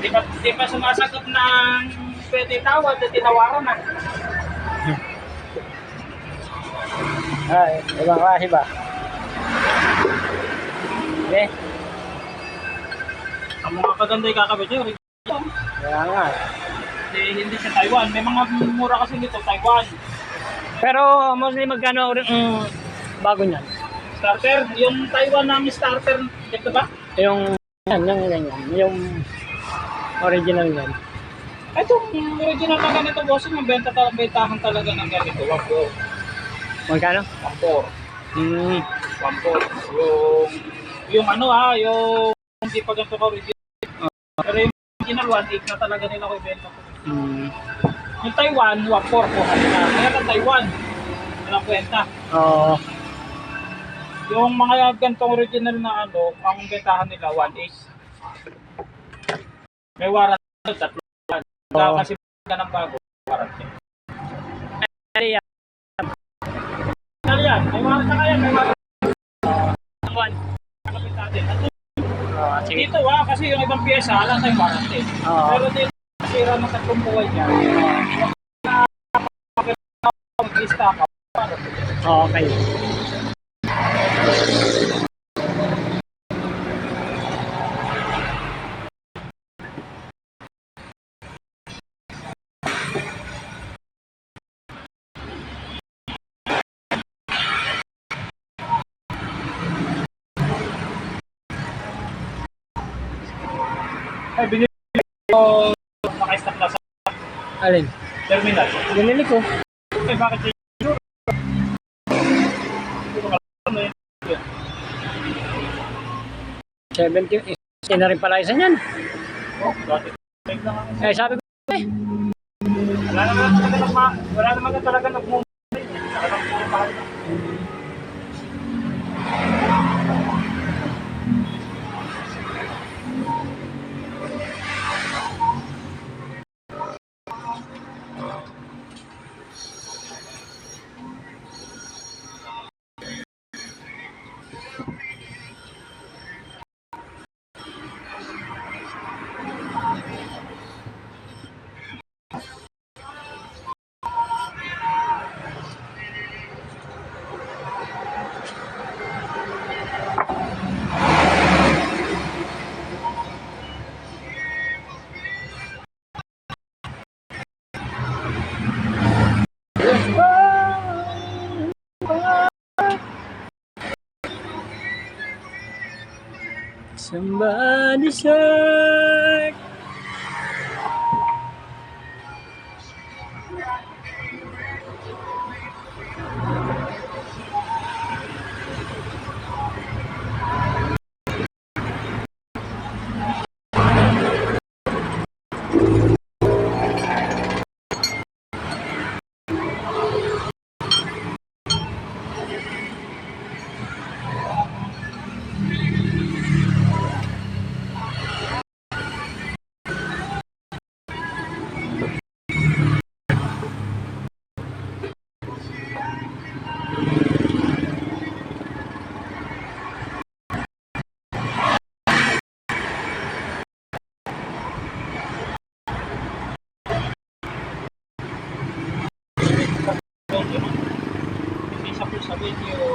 Di pa sumasagot ng pwede tawad at tinawaran na. Ay, ibang klase ba? Okay. Ang mga kaganda yung kakabit nyo, Kaya nga. hindi sa Taiwan. May mga mura kasi dito, Taiwan. Pero mostly magkano bago niyan? Starter, yung Taiwan namin starter, ito ba? Yung ganyan. Yung original niyan. Ito, yung original na ganito, bossing, ang bentahan talaga ng ganito, 1.4. Magkano? 1.4. 1.4. Yung hindi pa ganito ka original. Pero yung original 1.8 na talaga nila ko ibenta ko. Yung Taiwan, 1.4 po kanina. Kaya na Taiwan, walang kwenta. Oo. Yung mga ganitong original na ang bentahan nila 1.8. May warranty, 3 buwan. Kasi ka ng bago, warranty. Yan, may warranty na kaya, may warranty. Sige. Dito kasi yung ibang pyesa, alam tayong warranty. Pero dito, sira ng 3 buwan niya. Mag-lista ka. Okay. Ay, binili ko naka-stop na sa Alin? terminal. Binili ko. Eh, bakit yun? 70. Na rin pala isa niyan. Oh, dati. Lang ako. Eh, sabi ko Wala naman talaga nagmumulay. somebody said Hindi sa video.